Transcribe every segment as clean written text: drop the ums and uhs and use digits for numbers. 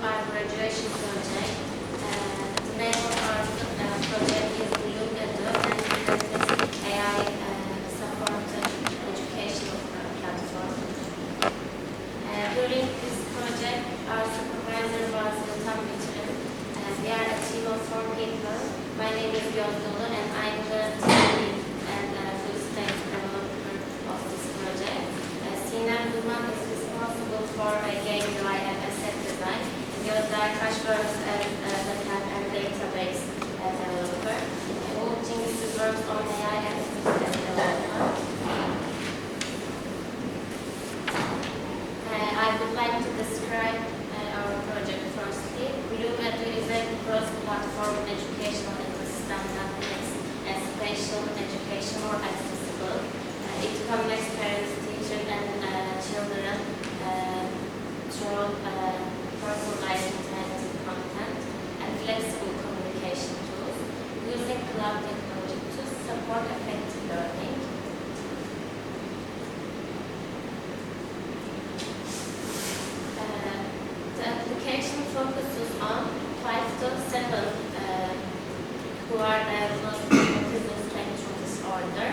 our graduation project. The name of our project is Bloom.edu, and it is AI supported educational platform. During this project, our supervisor was Yıltan, Bitirim. We are a team of 4 people. My name is Gözde, and I'm the team lead and full stack developer of this project. Sinem, Duman is responsible for game UI and asset design. Gözde, Ertash works as the tab and database developer. Umut, Cingisiz works on AI and system development. I would like to describe our project firstly. Bloom.edu is a cross-platform educational ecosystem that makes spatial education more accessible. It connects parents, teachers, and children through personalized interactive content and flexible communication tools using cloud technology to support effective learning. The application focuses on 5 to 7 who are diagnosed with autism spectrum disorder.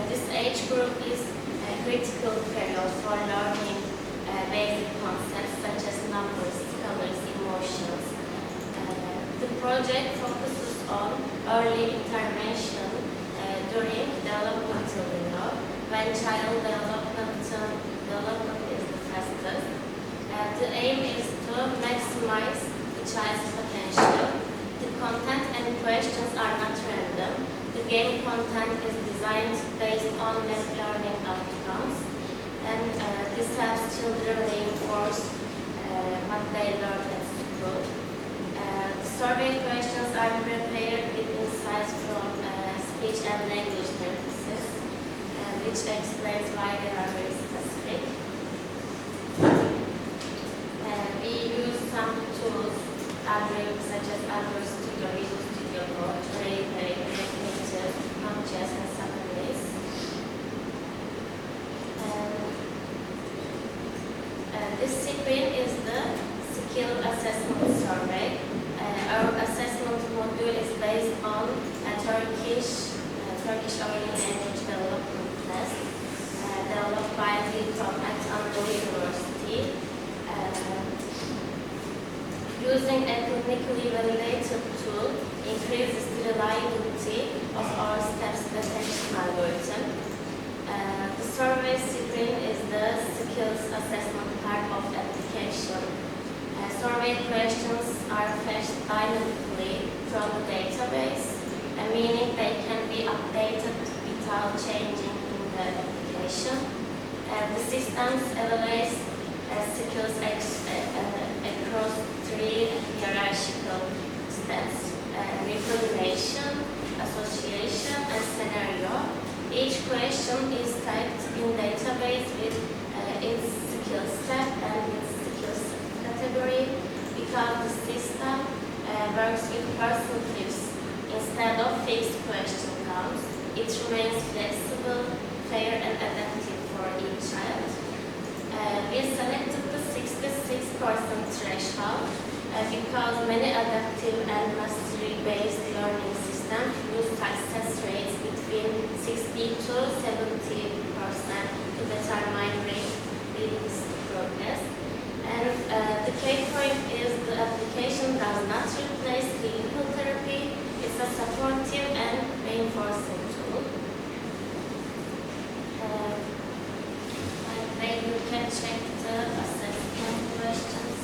This age group is a critical period for learning basic concepts such as numbers, colors, emotions. The project focuses on early intervention during developmental window when child development is the fastest. The aim is to maximize the child's potential. The content and questions are not random. The game content is designed based on learning outcomes, and this helps children reinforce what they learn at school. The survey questions are prepared with insights from speech and language therapists, which explains why they are very specific. We use some tools such as Android Studio, Visual Studio Code, Yapay, Teknolojileri, Proje, and summaries. This screen is the skill assessment survey. Our assessment module is based on a Turkish early language development test developed by Yıltan at Anadolu University. Using a clinically validated tool increases the reliability of our steps detection algorithm. The survey screen is the skills assessment part of the application. Survey questions are fetched dynamically from the database, meaning they can be updated without changing in the application. The systems evaluate skills across 3 hierarchical steps: recognition, association, and scenario. Each question is typed in database with its skill step and its skill category. Because the system works with percentiles instead of fixed question counts, it remains flexible, fair, and adaptive for each child. We selected the 66% threshold because many adaptive and mastery-based learning systems use success rates between 60 to 70% to determine reading progress. And the key point is the application does not replace clinical therapy. It's a supportive and reinforcing tool. Then you can check the assessment questions.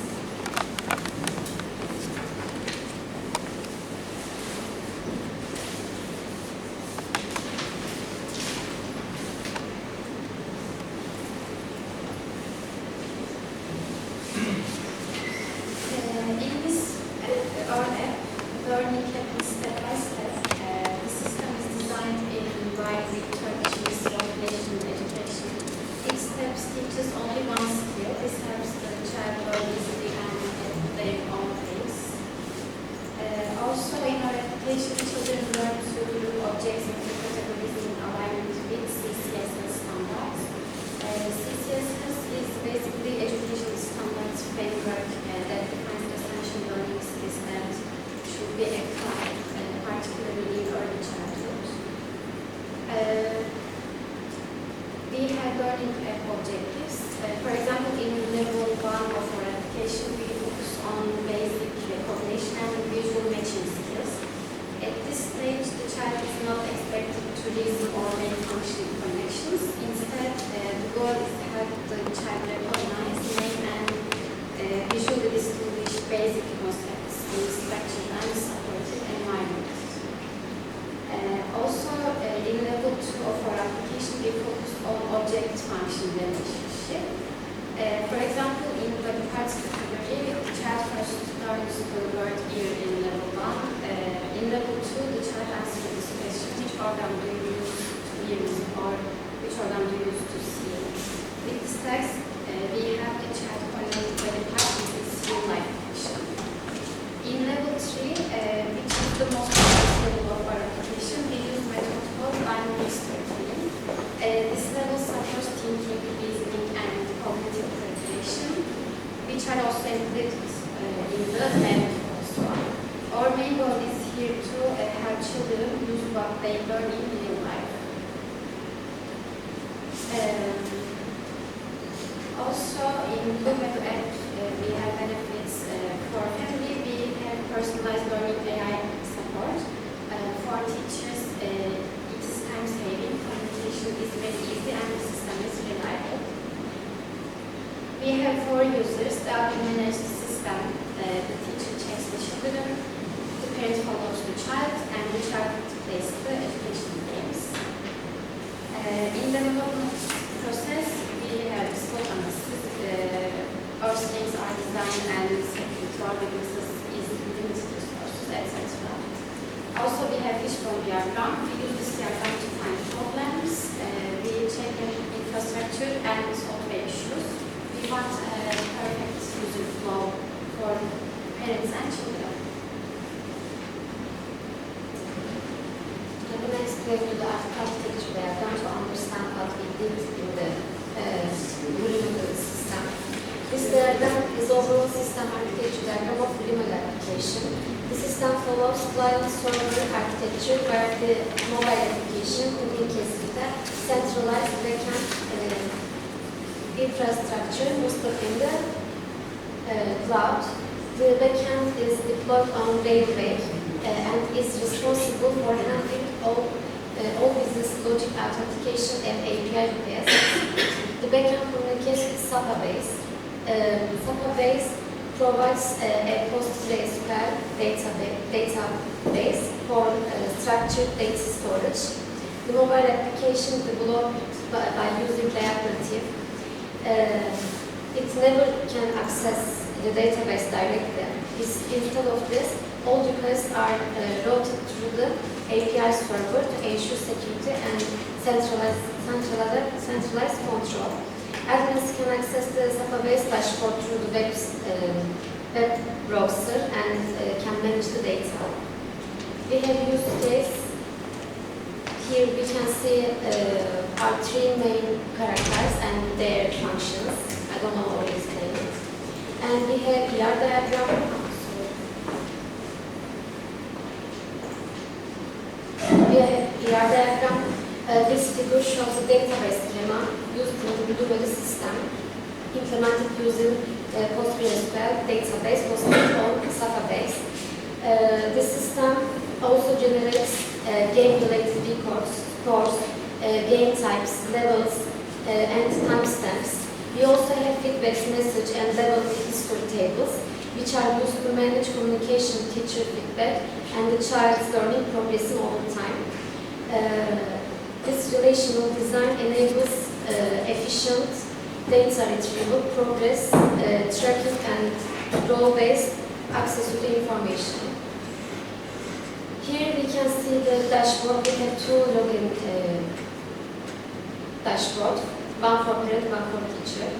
Learning happens step by step. The system is designed in line with Turkish Ministry of National Education. Each step teaches only one skill. This helps the child learn easily and at their own pace. Also, in our application, children learn to group objects into categories in alignment with CCSS standards. CCSS is basically education standards framework that defines the organ do you use to use, or which organ do you use to see? With this text, we have the child connected by the part with its real life action. In level 3, which is the most advanced level of our application, we use method called binary storytelling. This level supports thinking, reasoning, and cognitive preparation, which are also included in the lab also. Our main goal is here to help children use what they learn in real life. Also, in Bloom.edu app, we have benefits for family. We have personalized learning AI support. For teachers, it is time saving, communication is very easy, and the system is reliable. We have 4 users that will manage the system. The teacher checks the children, the parent follows the child, and the child plays the educational games. In the development process, we have scope analysis. Our strengths are designed and security to our businesses is limited resources, etc. Also, we have fishbone diagram. We use this diagram to find problems. We check the infrastructure and software issues. We want a perfect user flow for parents and children. The next way to the architecture diagram to understand what we did in the Bloom system. This diagram is overall system architecture diagram of Bloom application. The system follows client-server architecture where the mobile application communicates with the centralized backend infrastructure, most of in the cloud. The backend is deployed on railway and is responsible for handling all business logic authentication and API requests. The backend communicates with SAPA base. SAPA base provides a PostgreSQL database for structured data storage. The mobile application developed by using React Native. It never can access the database directly. Instead of this, all requests are routed through the API server to ensure security and centralized control. Admins can access the SAPA-based dashboard through the web browser and can manage the data. We have used case. Here we can see our 3 main characters and their functions. I don't know how to explain it. And we have ER diagram. We have ER diagram. This figure shows the database schema used in the Bloom system, implemented using PostgreSQL database hosted on SAPA base. This system also generates game-related records, scores, game types, levels, and timestamps. We also have feedback message and level history tables, which are used to manage communication, teacher feedback, and the child's learning progressing all the time. This relational design enables efficient data retrieval, progress, tracking, and role-based access to the information. Here we can see the dashboard. We have 2 login dashboards, one for parent, one for teacher.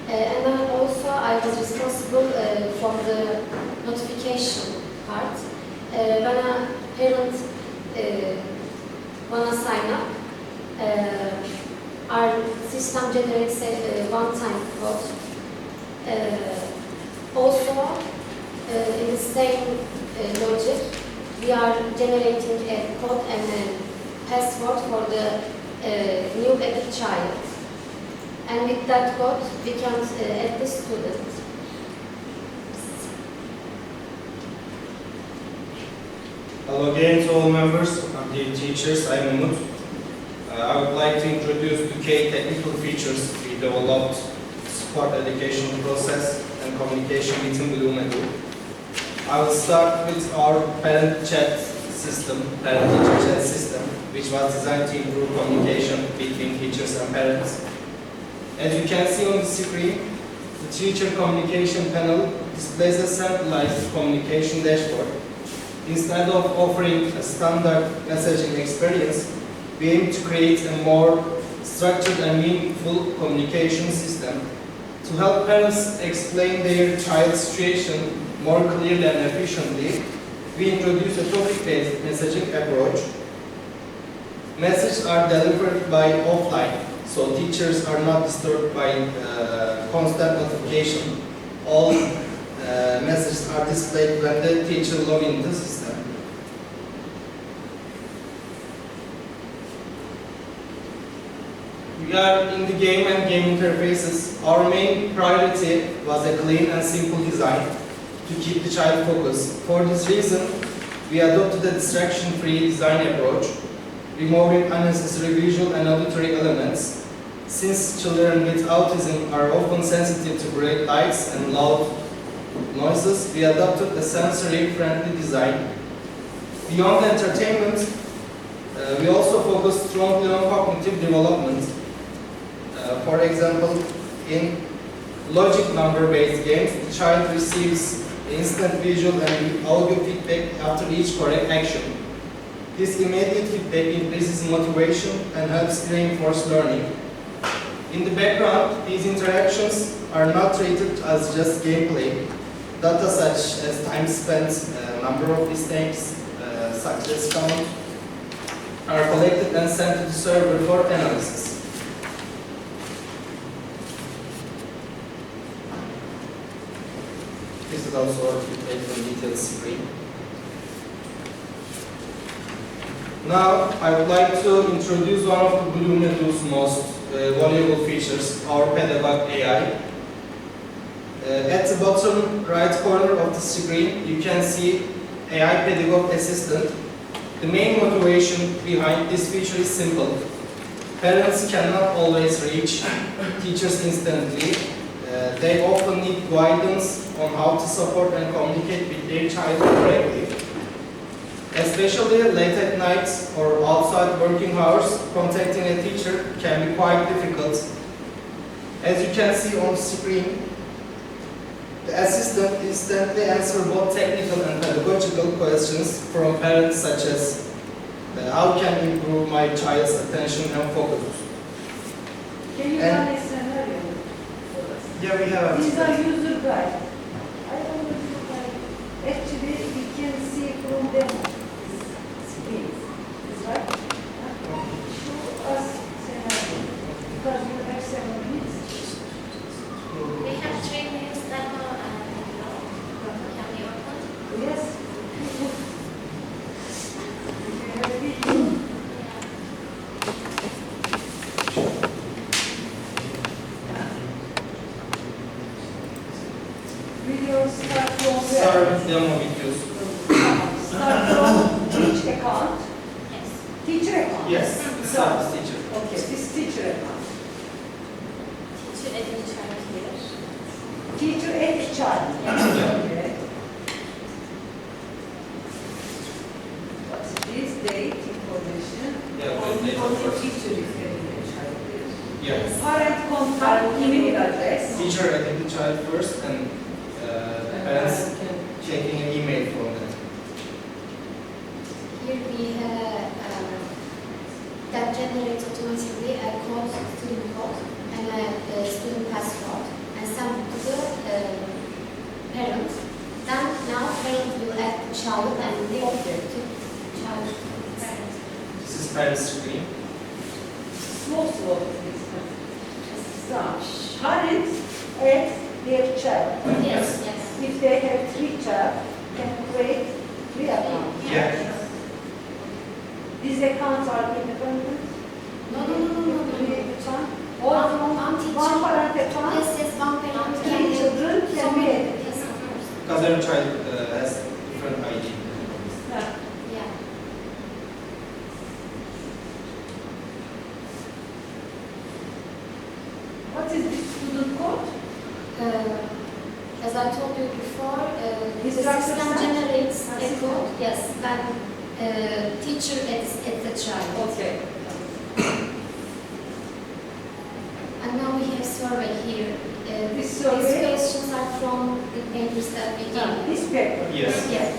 And then also I was responsible for the notification part. When a parent want to sign up, our system generates a one-time code. Also, in the same logic, we are generating a code and a password for the new added child. And with that code, we can add the student. Hello again to all members and dear teachers. I'm Umut. I would like to introduce the key technical features we developed to support educational process and communication within Bloom.edu. I will start with our parent-teacher chat system, which was designed to improve communication between teachers and parents. As you can see on the screen, the teacher communication panel displays a centralized communication dashboard. Instead of offering a standard messaging experience, we aim to create a more structured and meaningful communication system. To help parents explain their child's situation more clearly and efficiently, we introduce a topic-based messaging approach. Messages are delivered by offline, so teachers are not disturbed by constant notification. All messages are displayed when the teacher logs into the system. We are in the game and game interfaces. Our main priority was a clean and simple design to keep the child focused. For this reason, we adopted a distraction-free design approach, removing unnecessary visual and auditory elements. Since children with autism are often sensitive to bright lights and loud noises, we adopted a sensory-friendly design. Beyond entertainment, we also focus strongly on cognitive development. For example, in logic number-based games, the child receives instant visual and audio feedback after each correct action. This immediate feedback increases motivation and helps reinforce learning. In the background, these interactions are not treated as just gameplay. Data such as time spent, number of mistakes, success count, are collected and sent to the server for analysis. This is also a feedback from detailed screen. Now, I would like to introduce one of the Bloom.edu's most valuable features, our Pedagogue AI. At the bottom right corner of the screen, you can see AI Pedagogue Assistant. The main motivation behind this feature is simple. Parents cannot always reach teachers instantly. They often need guidance on how to support and communicate with their child correctly. Especially late at night or outside working hours, contacting a teacher can be quite difficult. As you can see on the screen, the assistant instantly answers both technical and pedagogical questions from parents such as how can I improve my child's attention and focus? Can you run a scenario for us? Yeah, we have These are user guide. I don't know. Actually, we can see from them screen. Is right? Show us scenario because you have 7 minutes. We have 3 minutes demo and can we open? Yes. Video start from where? Start demo videos. Start from which account? Yes. Teacher account? Yes, start as teacher. Okay, this teacher account. Teacher edit child here. Teacher and child. Yeah. Okay. What's this date information? Yeah, On date on of the birth. teacher is getting the child. Yes. Parent contact email address. Teacher adding the child first and parents checking an email from them. Here we have that generates automatically a code, student code, and a student password, and send to the parent. Then now parent will add the child and the object to child. This is parent screen. Slow, please. So, parents add their child. Yes, yes. If they have 3 child, can create 3 accounts. Yeah. These accounts are independent. No. Create the child. Or One teacher. one parent account. Yes, one parent 3 children can be added. Yes, of course. Because every child has different ID. Yeah. What is this student code? As I told you before, the Instructor system set? generates a Assistant? code. Yes, when teacher adds the child. Okay. And now we have survey here. This These survey? questions are from the papers that we Now, gave. this paper. Yes. Yes.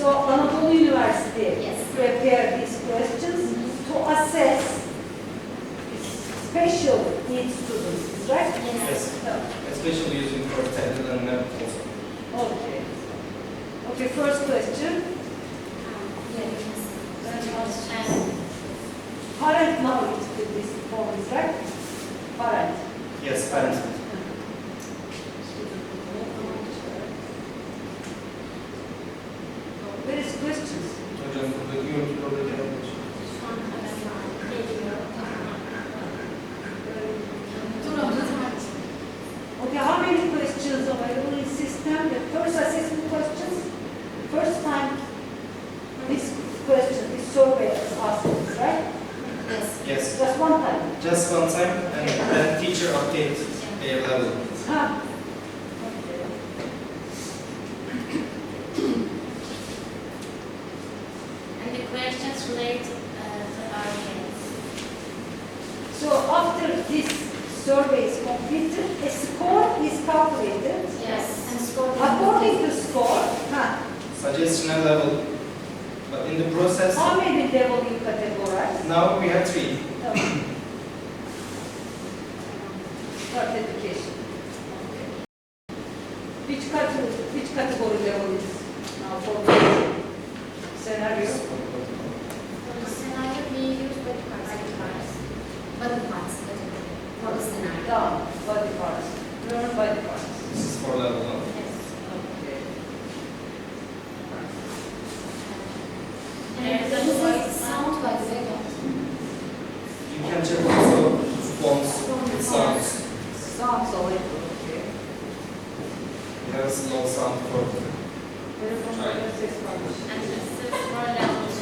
So Anadolu University Yes. prepared these questions to assess special needs students, right? Yes. Especially using for technical and math also. Okay. Okay, first question. Parent knowledge with this form is right? Parent. Yes, parents. There is questions. Hocam buradaki yöntemi orada yapmış. Okay, how many questions available in system? The first assessment questions. First time this question, this survey is asked, right? Yes. Yes. Just one time. Just one time and then teacher updates their level. Huh. And the questions relate to our kids. So after this survey is completed, a score is calculated. Yes. And score. According to score, Suggestion level. But in the process, how many level you categorize? now we have 3. Start education. Which category level is now for the scenario? For the scenario, we use body parts. Body parts category. For the scenario. Down, body parts. Learn body parts. This is for level 1. Yes. Okay. There's a This is voice sound like Zekâ. You can check also phones with sounds. Sounds already okay. We have a slow sound for Telefonda ses varmış. and this is for level 2.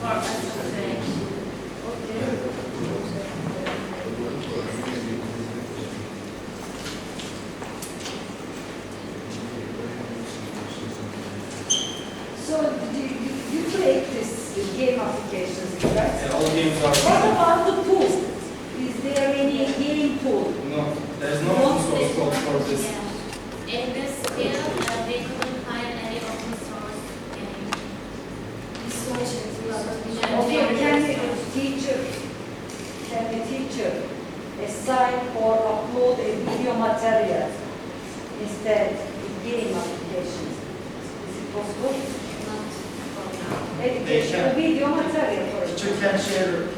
For association. Okay. So you create this game applications, right? and all games What are. about the tool? Is there any game tool? No, there's no open source code for this. Yeah. In this field, they couldn't find any open source game. Okay, can the teacher assign or upload a video material instead of game applications? Is it possible? Educational can. video material for it. Teacher can share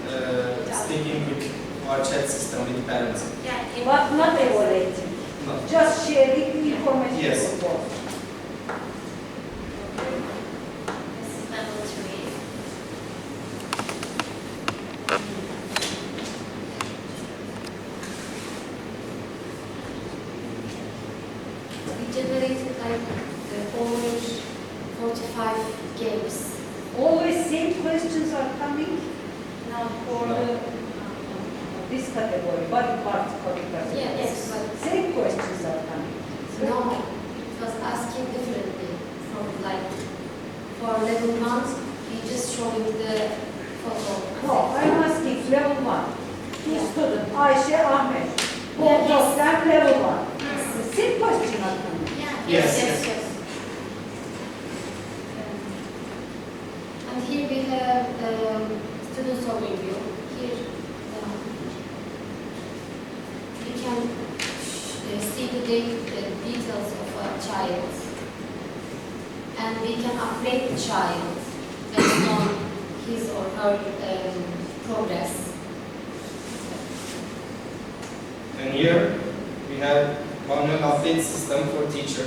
speaking with our chat system with parents. Yeah, in But not evaluating, No. just sharing information Yes. for both. this is level 3. We generated like over 45 games. Always same questions are coming now for No. this category, body part category. Yes, but Same questions are coming. no, it was asking differently. From like for level 1, we just showing the photo. No, I'm asking level 1. Two students, Ayşe, Ahmet. Both Yes. of them level 1. The same question are coming. Yeah, Yes, yes, yes. yes. And here we have students overview. Here we can see the details of a child, and we can upgrade the child based on his or her progress. And here we have manual update system for teacher.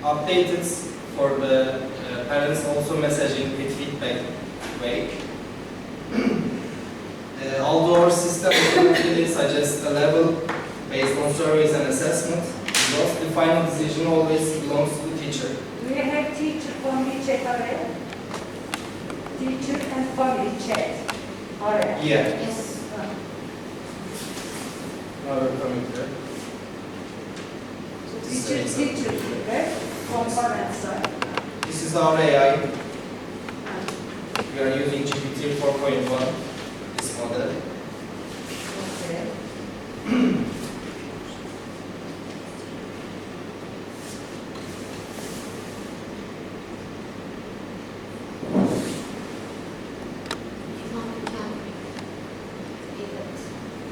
Updated for the parents also messaging with feedback way. Although our system automatically suggests a level based on surveys and assessment, thus the final decision always belongs to the teacher. Do you have teacher family chat area? Teacher and family chat area. Yeah. Yes. Now we're coming there. Teacher, right? From parent side. This is our AI. we are using GPT 4.1, this model. Okay.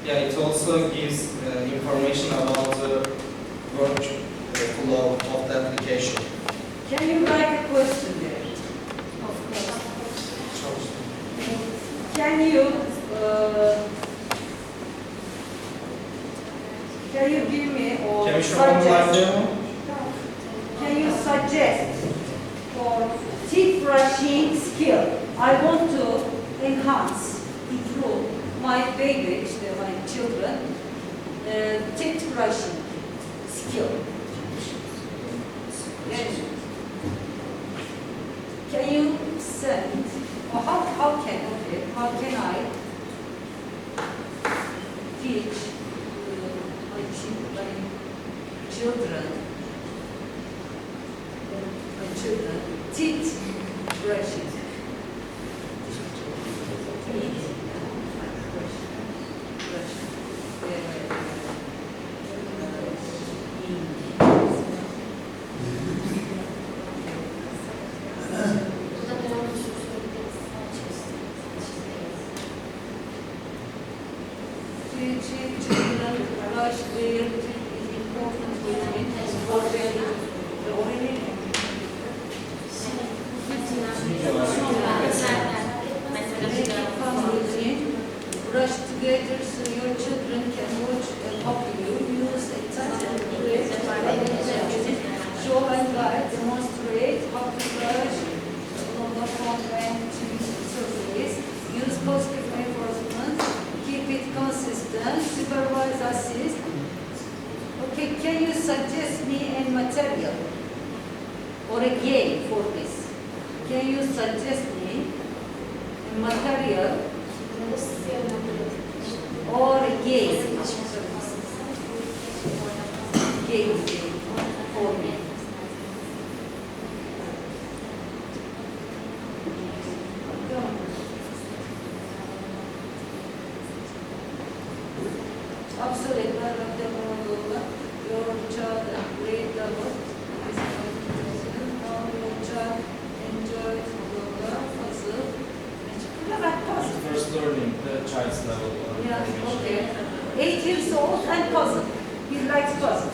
Yeah, it also gives information about the workflow of the application. Can you write a question there? Can you give me or can you suggest for teeth brushing skill? I want to enhance, improve my baby, my children, teeth brushing skill. Can you send, or how can I teach my children teeth brushing? Brush together so your children can watch and copy you, use a touch and create a show and guide, demonstrate how to brush on the front end surface, use positive reinforcement, keep it consistent, supervise, assist. Okay, can you suggest me a material or a game for this? Can you suggest me a material or a game? Game for me. Absolutely, your child great level is how your child enjoys yoga, puzzle. First learning, the child's level. Yeah, okay. 8 years old and puzzle. He likes puzzle.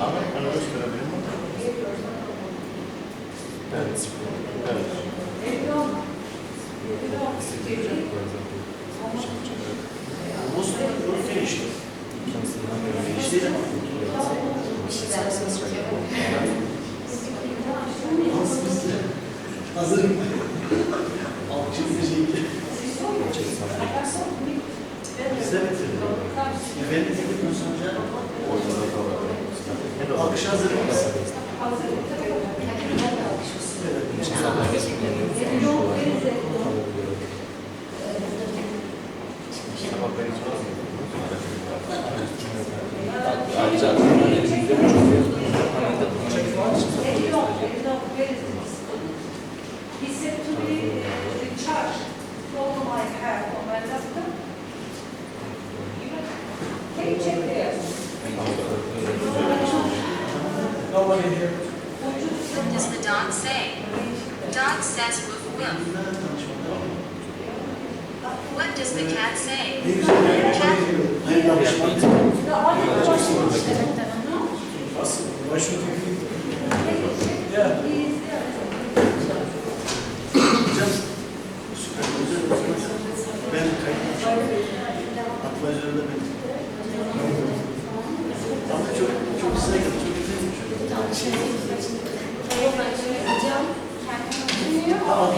Ama onu gösterebilir miyim? Evet. Evet. Most finished. Hazırım. Alkışlayacağım. Biz de bitirdik. Efendim bitirdik sonra. Alkış hazır mı? He said to me, the charge problem I have on my laptop. Can you check there? Nobody here. What does the dog say? Dog says woof woof. What does the cat say? Ne güzel bir Cat. hayır danışman. The Asıl başını ya. Süper güzel. Ben kayıtlı. Atmacılarında ben. Ama çok güzel, çok güzel. Hocam, kendimi hatırlıyor. Tamam.